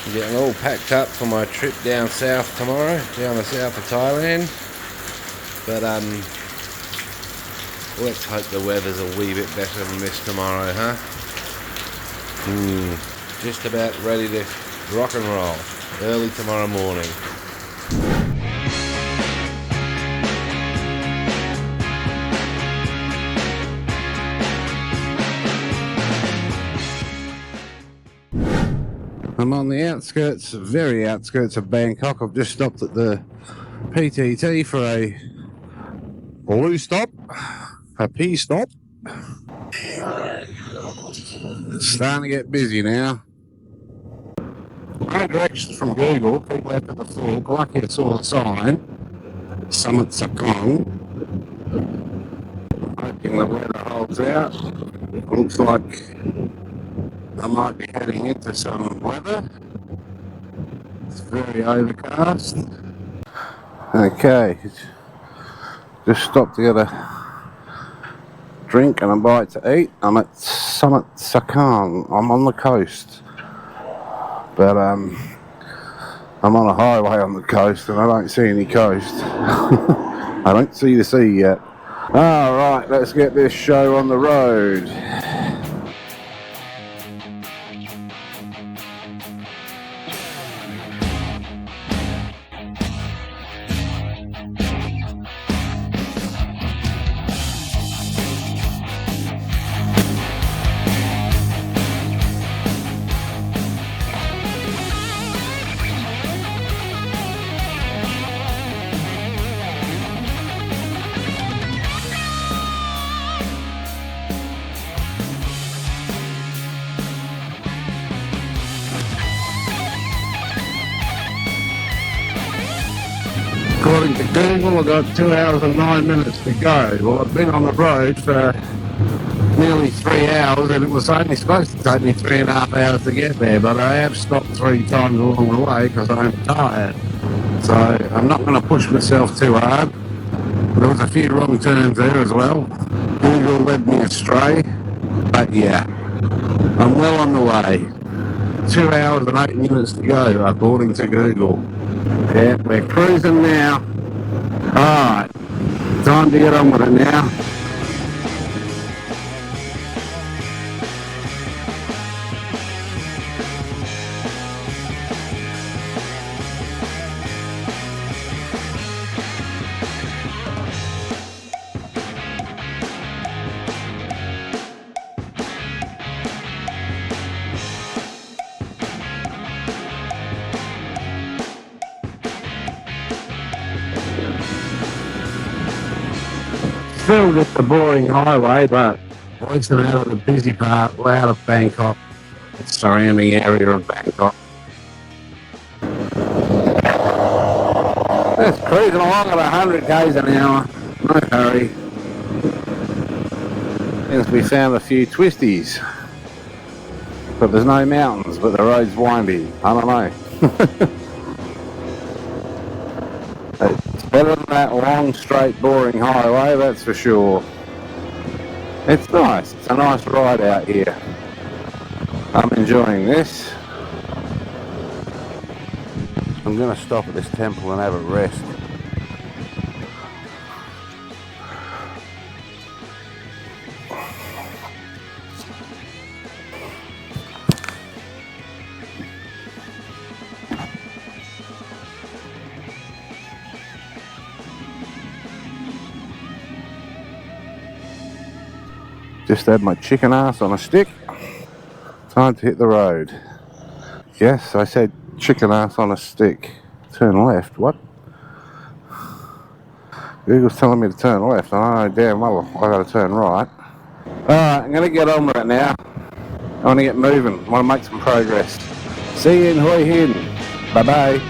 I'm getting all packed up for my trip down south tomorrow, down the south of Thailand. But let's hope the weather's a wee bit better than this tomorrow, huh? Just about ready to rock and roll early tomorrow morning. I'm on the outskirts, very outskirts of Bangkok. I've just stopped at the PTT for a blue stop, a P stop. It's starting to get busy now. My directions from Google, keep left at the fork. Lucky I saw a sign, Summit Sakong. Hoping the weather holds out. Looks like I might be heading into some weather. It's very overcast. Okay, just stopped to get a drink and a bite to eat. I'm at Summit Sakong. I'm on the coast, but I'm on a highway on the coast and I don't see any coast. I don't see the sea yet. Alright, let's get this show on the road. According to Google, I've got 2 hours and 9 minutes to go. Well, I've been on the road for nearly 3 hours and it was only supposed to take me 3.5 hours to get there, but I have stopped 3 times along the way because I'm tired. So I'm not going to push myself too hard. There was a few wrong turns there as well. Google led me astray, but yeah, I'm well on the way. 2 hours and 8 minutes to go, according to Google. Yeah, we're cruising now. Alright, time to get on with it now. Still just a boring highway, but at least I'm out of the busy part, we're out of Bangkok, the surrounding area of Bangkok. Just cruising along at 100 k's an hour, no hurry. As we found a few twisties, but there's no mountains, but the road's windy. I don't know. It's better than that long, straight, boring highway, that's for sure. It's nice. It's a nice ride out here. I'm enjoying this. I'm going to stop at this temple and have a rest. Just had my chicken ass on a stick. Time to hit the road. Yes, I said chicken ass on a stick. Turn left, what? Google's telling me to turn left. I know damn well I gotta turn right. Alright, I'm gonna get on with it now. I wanna get moving, I wanna make some progress. See you in Hoi Hin. Bye bye.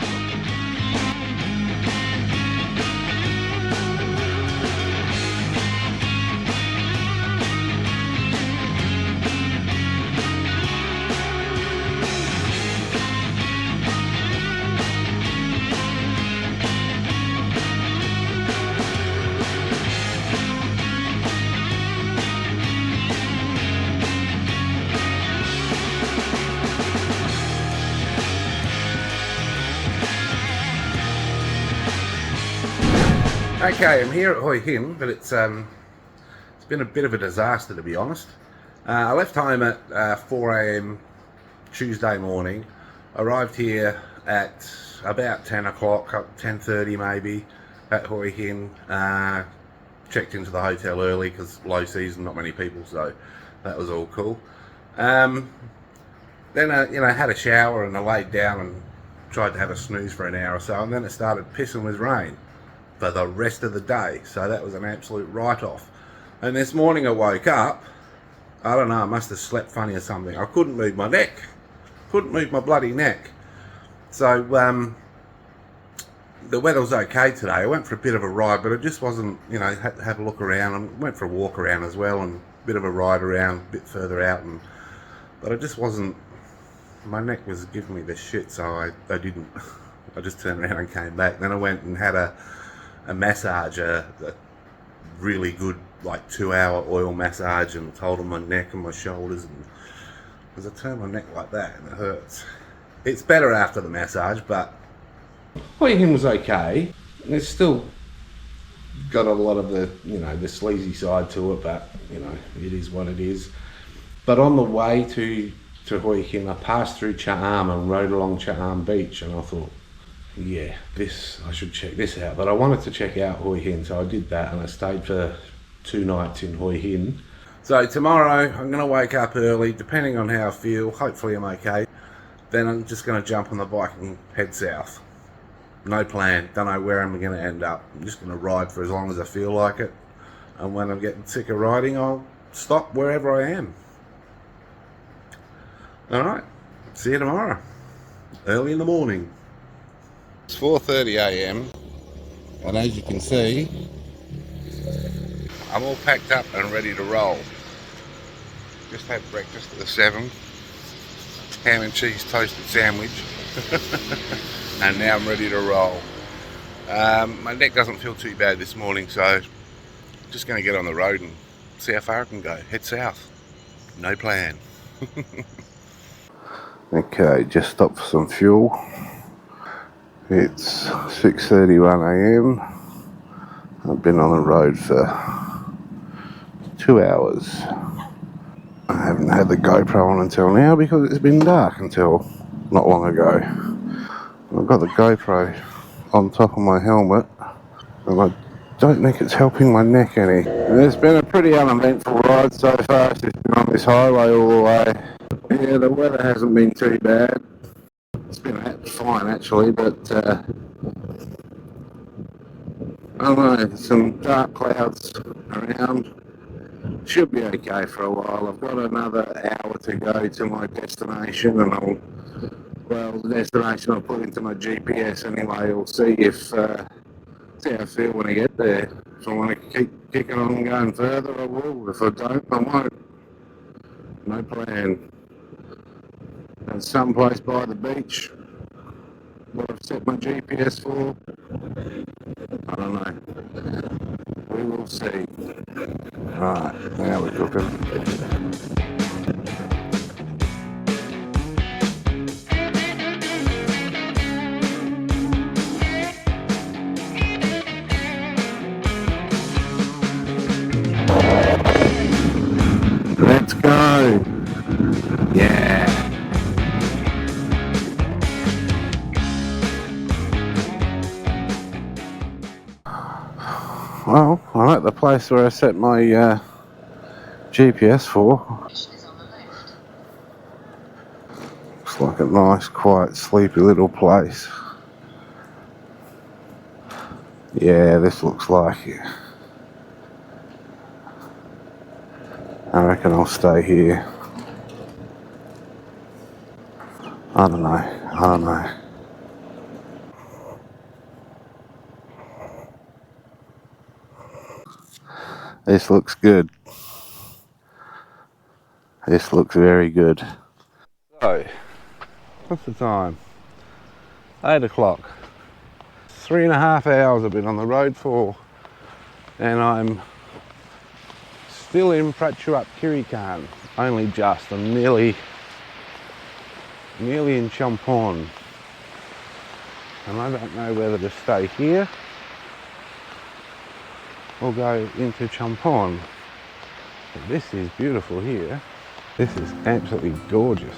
Okay, I'm here at Hoi Hin, but it's been a bit of a disaster, to be honest. I left home at 4 a.m. Tuesday morning, arrived here at about 10 o'clock, 10:30 maybe, at Hoi Hin. Checked into the hotel early because low season, not many people, so that was all cool. Then I had a shower and I laid down and tried to have a snooze for an hour or so, and then it started pissing with rain for the rest of the day, so that was an absolute write-off. And this morning I woke up, I don't know, I must have slept funny or something. I couldn't move my neck, couldn't move my bloody neck. So the weather was okay today. I went for a bit of a ride, but it just wasn't, had to have a look around, and went for a walk around as well, and a bit of a ride around a bit further out, but it just wasn't, my neck was giving me the shit, so I didn't. I just turned around and came back. Then I went and had a massage, a really good, like 2-hour oil massage, and told on my neck and my shoulders, and because I turn my neck like that and it hurts. It's better after the massage, but Hoi Hin was okay. It's still got a lot of the, the sleazy side to it, but it is what it is. But on the way to Hoi Hin, I passed through Cha Am and rode along Cha Am Beach, and I thought, yeah, I should check this out. But I wanted to check out Hoi Hin, so I did that, and I stayed for 2 nights in Hoi Hin. So tomorrow I'm going to wake up early, depending on how I feel. Hopefully I'm okay. Then I'm just going to jump on the bike and head south. No plan, don't know where I'm going to end up. I'm just going to ride for as long as I feel like it, and when I'm getting sick of riding, I'll stop wherever I am. Alright, see you tomorrow, early in the morning. It's 4:30 a.m. and as you can see, I'm all packed up and ready to roll. Just had breakfast at the 7, ham and cheese toasted sandwich, and now I'm ready to roll. My neck doesn't feel too bad this morning, so I'm just going to get on the road and see how far I can go. Head south. No plan. Okay, just stopped for some fuel. It's 6:31 a.m. I've been on the road for 2 hours. I haven't had the GoPro on until now because it's been dark until not long ago. I've got the GoPro on top of my helmet, and I don't think it's helping my neck any. And it's been a pretty uneventful ride so far. It's just been on this highway all the way. Yeah, the weather hasn't been too bad. It's been fine actually, but I don't know, some dark clouds around. Should be okay for a while. I've got another hour to go to my destination, and the destination I'll put into my GPS anyway. We'll see see how I feel when I get there. If I want to keep kicking on and going further, I will. If I don't, I won't. No plan. And someplace by the beach, what I've set my GPS for, I don't know. We will see. Alright, now we're cooking. Let's go! Yeah! Well, I'm at the place where I set my GPS for. Looks like a nice, quiet, sleepy little place. Yeah, this looks like it. I reckon I'll stay here. I don't know. This looks good. This looks very good. So, what's the time? 8 o'clock. 3.5 hours I've been on the road for, and I'm still in Prachuap Khiri. Only just. I'm nearly in Chumphon, and I don't know whether to stay here or go into Chumphon. But this is beautiful here. This is absolutely gorgeous.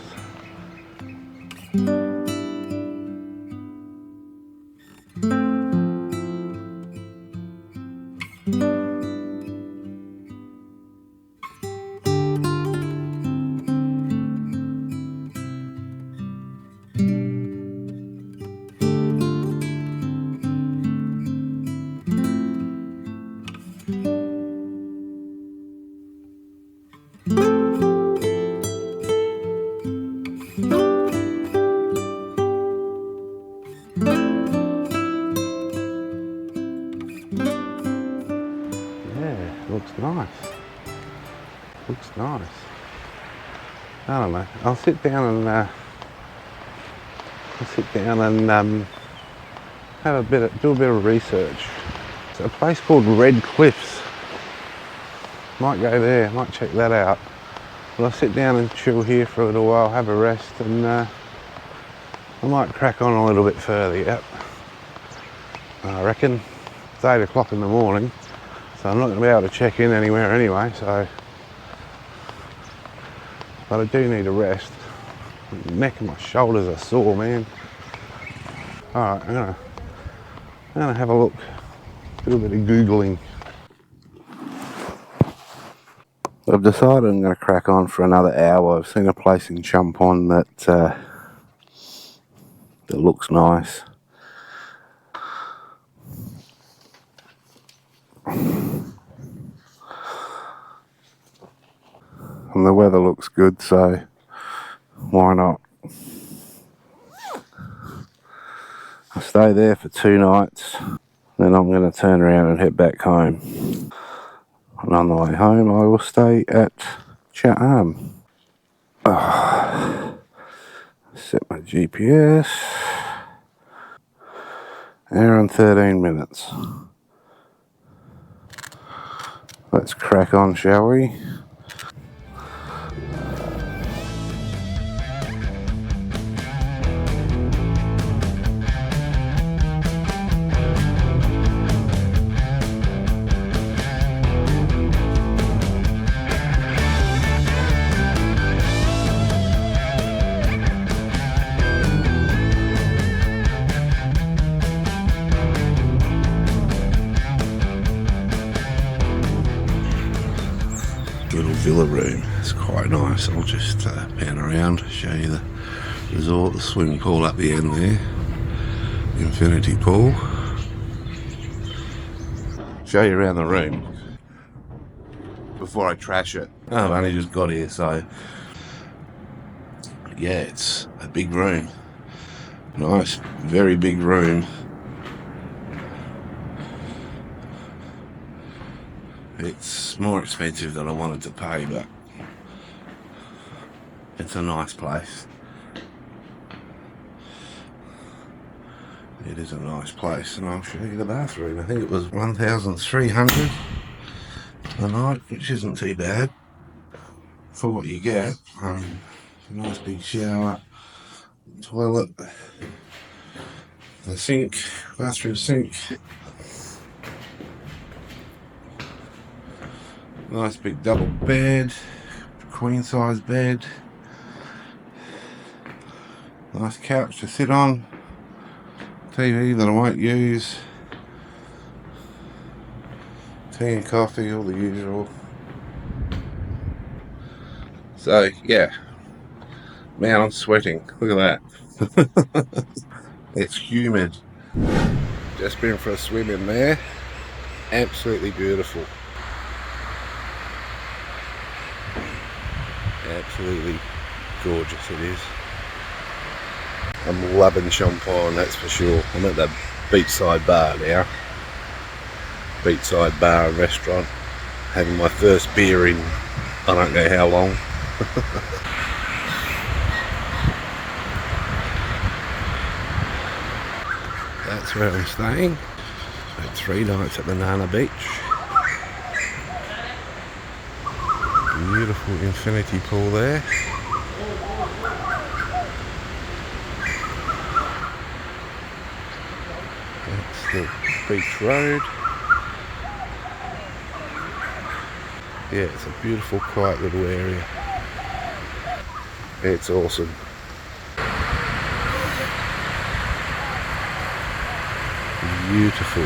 Yeah, looks nice. Looks nice. I don't know. I'll sit down and have do a bit of research. It's a place called Red Cliffs. Might go there. Might check that out. But I'll sit down and chill here for a little while, have a rest, and I might crack on a little bit further. Yep. I reckon it's 8 o'clock in the morning, so I'm not going to be able to check in anywhere anyway. So, but I do need a rest. My neck and my shoulders are sore, man. All right, I'm gonna have a look, do a bit of googling. I've decided I'm going to crack on for another hour. I've seen a place in Chumphon that looks nice. And the weather looks good, so why not? I'll stay there for 2 nights, then I'm going to turn around and head back home. And on the way home I will stay at Chumphon. Set my GPS. Hour and 13 minutes. Let's crack on, shall we? Little villa room, it's quite nice. I'll just pan around, show you the resort, the swimming pool up the end there, infinity pool. Show you around the room before I trash it. I've only just got here, so yeah, it's a big room. Nice, very big room. It's more expensive than I wanted to pay, but it's a nice place. It is a nice place, and I'll show you the bathroom. I think it was 1,300 a night, which isn't too bad for what you get. It's a nice big shower, toilet, the sink, bathroom sink. Nice big double bed, queen size bed. Nice couch to sit on. TV that I won't use. Tea and coffee, all the usual. So yeah, man, I'm sweating. Look at that. It's humid. Just been for a swim in there. Absolutely beautiful. Absolutely gorgeous it is. I'm loving Chumphon, that's for sure. I'm at the beachside bar now. Beachside bar and restaurant. Having my first beer in I don't know how long. That's where I'm staying. Had 3 nights at Banana Beach. Beautiful infinity pool there. That's the beach road. Yeah, it's a beautiful, quiet little area. It's awesome. Beautiful.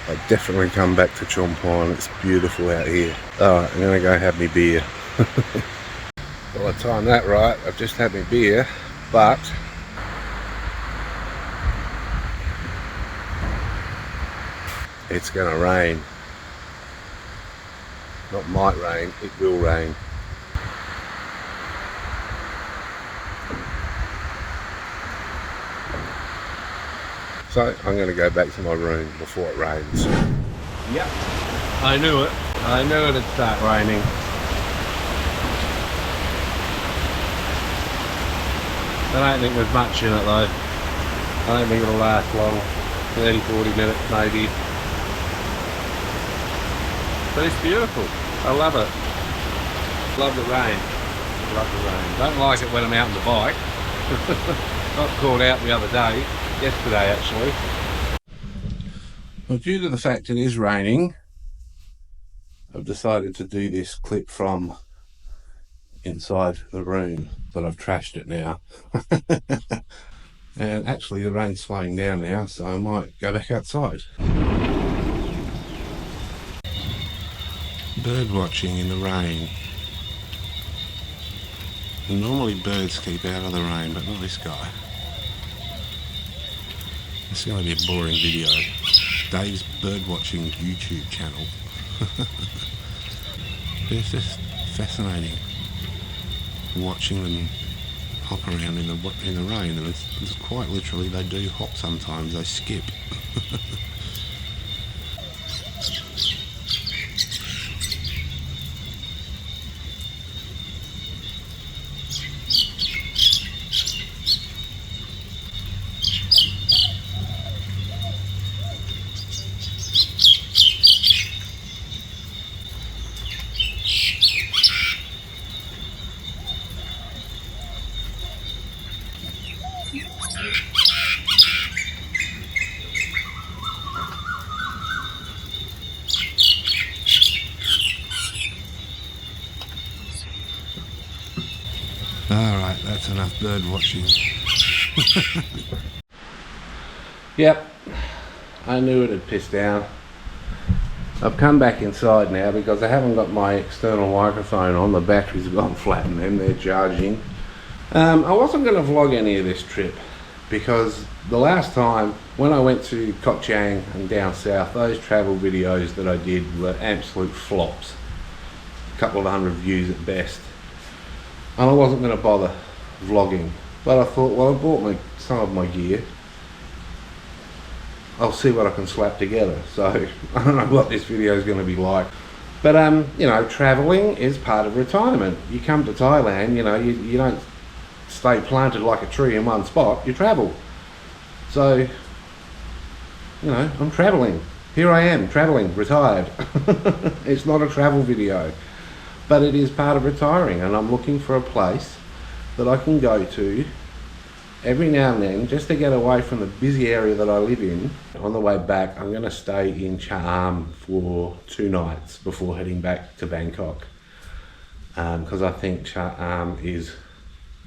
I definitely come back to Chumphon. It's beautiful out here. Alright, I'm gonna go have me beer. Well, I timed that right. I've just had my beer, but it's gonna rain. Not might rain, it will rain. So I'm going to go back to my room before it rains. Yep, I knew it. I knew it'd start raining. I don't think there's much in it though. I don't think it'll last long. 30-40 minutes maybe. But it's beautiful. I love it. Love the rain. Love the rain. Don't like it when I'm out on the bike. Got caught out the other day. Yesterday actually. Well, due to the fact it is raining, I've decided to do this clip from inside the room, but I've trashed it now. And actually the rain's slowing down now, so I might go back outside. Bird watching in the rain. Normally birds keep out of the rain, but not this guy. It's going to be a boring video. Dave's birdwatching YouTube channel. But it's just fascinating watching them hop around in the rain, and it's quite literally they do hop sometimes. They skip. Alright, that's enough bird watching. Yep, I knew it had pissed down. I've come back inside now because I haven't got my external microphone on. The batteries have gone flat in them, they're charging. I wasn't going to vlog any of this trip because the last time when I went to Koh Chang and down south, those travel videos that I did were absolute flops. A couple of hundred views at best. And I wasn't going to bother vlogging, but I thought, well, I bought some of my gear. I'll see what I can slap together. So I don't know what this video is going to be like, but you know, traveling is part of retirement. You come to Thailand, you know, you don't stay planted like a tree in one spot. You travel. So, you know, I'm traveling. Here I am, traveling, retired. It's not a travel video. But it is part of retiring, and I'm looking for a place that I can go to every now and then just to get away from the busy area that I live in. On the way back, I'm going to stay in Chumphon for 2 nights before heading back to Bangkok, because I think Chumphon is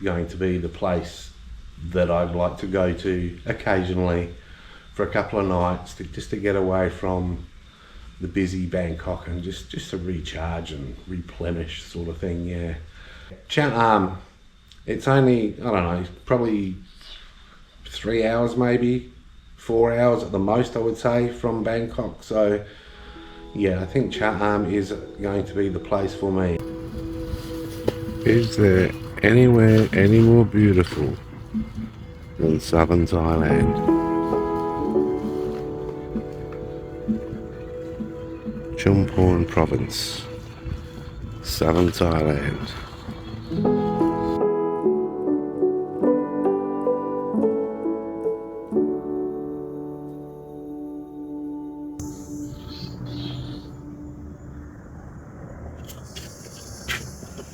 going to be the place that I'd like to go to occasionally for a couple of nights just to get away from the busy Bangkok and just to recharge and replenish sort of thing. Yeah, Chumphon, it's only, I don't know, probably 3 hours, maybe 4 hours at the most, I would say, from Bangkok. So yeah, I think Chumphon is going to be the place for me. Is there anywhere any more beautiful than Southern Thailand? Chumphon province, Southern Thailand.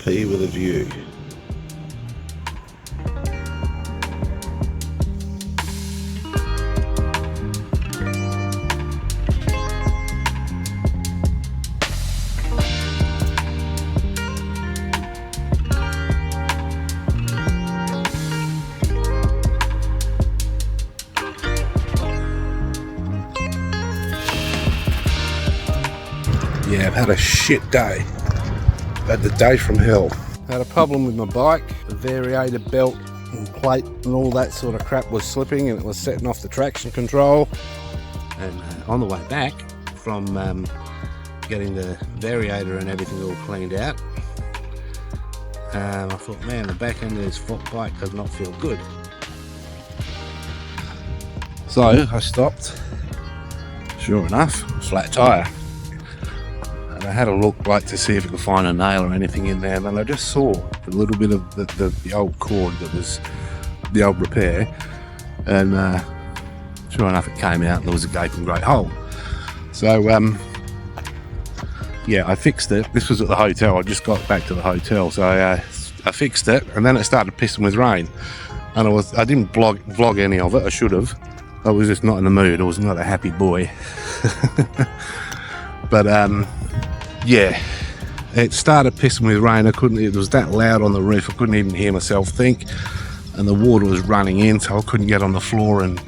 P with a view. have had a shit day. Had the day from hell. Had a problem with my bike. The variator belt and plate and all that sort of crap was slipping, and it was setting off the traction control. And on the way back from getting the variator and everything all cleaned out, I thought, man, the back end of this bike does not feel good. So I stopped. Sure enough, flat tyre. And I had a look like to see if I could find a nail or anything in there, and I just saw a little bit of the old cord that was the old repair, and sure enough it came out and there was a gaping great hole. So yeah, I fixed it. This was at the hotel. I just got back to the hotel, so I fixed it, and then it started pissing with rain, and I didn't vlog any of it. I should have. I was just not in the mood. I was not a happy boy. But yeah, it started pissing with rain. It was that loud on the roof, I couldn't even hear myself think, and the water was running in, so I couldn't get on the floor and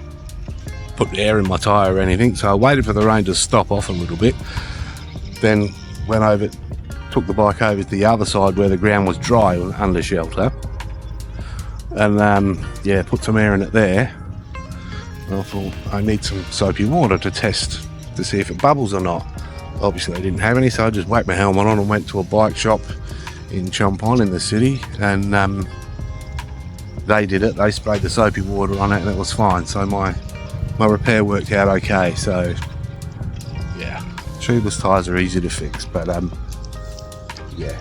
put air in my tyre or anything. So I waited for the rain to stop off a little bit, then went over, took the bike over to the other side where the ground was dry under shelter, and yeah, put some air in it there. And I thought, I need some soapy water to test to see if it bubbles or not. Obviously I didn't have any, so I just whacked my helmet on and went to a bike shop in Chumphon in the city, and they did it. They sprayed the soapy water on it and it was fine. So my repair worked out okay. So yeah, tubeless tyres are easy to fix, but yeah,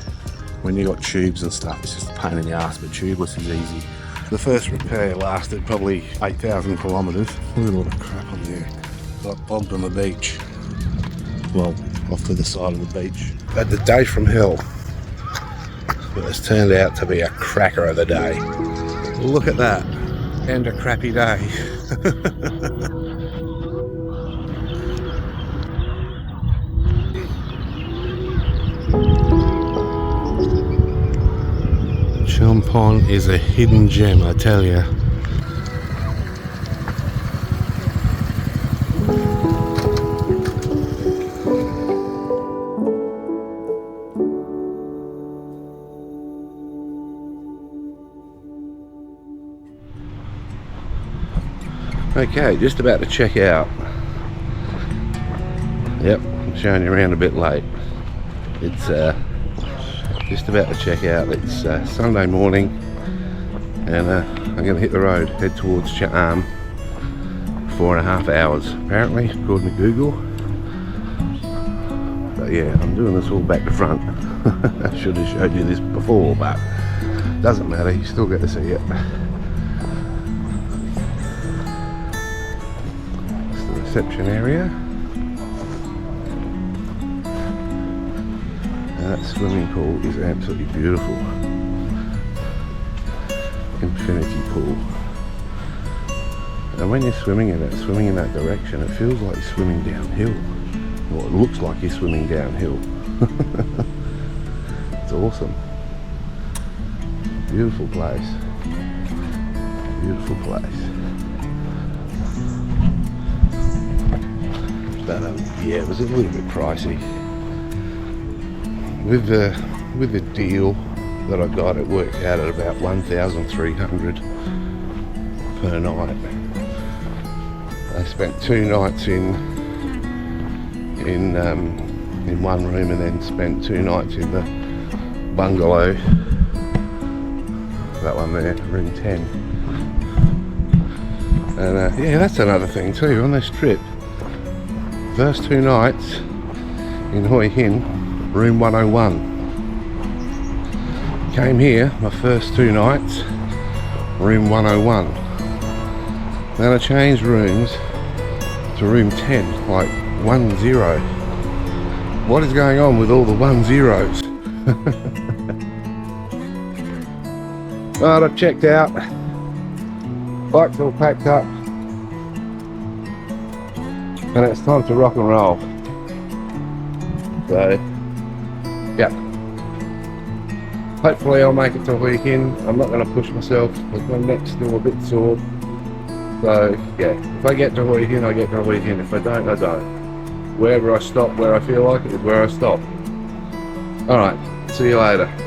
when you got tubes and stuff, it's just a pain in the ass, but tubeless is easy. The first repair lasted probably 8,000 kilometres. Look at all the crap on there. Got bogged on the beach. Well, off to the side of the beach. Had the day from hell, but it's turned out to be a cracker of the day. Look at that, and a crappy day. Chumphon is a hidden gem, I tell you. Okay, just about to check out. Yep, I'm showing you around a bit late. It's just about to check out. It's Sunday morning, and I'm going to hit the road, head towards Chumphon. 4.5 hours apparently, according to Google. But yeah, I'm doing this all back to front. I should have showed you this before, but doesn't matter, you still get to see it. Reception area. That swimming pool is absolutely beautiful. Infinity pool. And when you're swimming in that direction, it feels like you're swimming downhill. Or it looks like you're swimming downhill. It's awesome. Beautiful place. Beautiful place. But yeah, it was a little bit pricey. With the deal that I got, it worked out at about 1,300 per night. I spent 2 nights in one room, and then spent 2 nights in the bungalow. That one there, room 10. And yeah, that's another thing too on this trip. First 2 nights in Hoi Hin, room 101. Came here, my first 2 nights, room 101. Then I changed rooms to room 10, like 10. What is going on with all the 10s? Right, I've checked out. Bike's all packed up. And it's time to rock and roll. So, yeah. Hopefully I'll make it to a weekend. I'm not going to push myself, because my neck's still a bit sore. So, yeah, if I get to a weekend, I get to a weekend. If I don't, I don't. Wherever I stop, where I feel like it is where I stop. All right, see you later.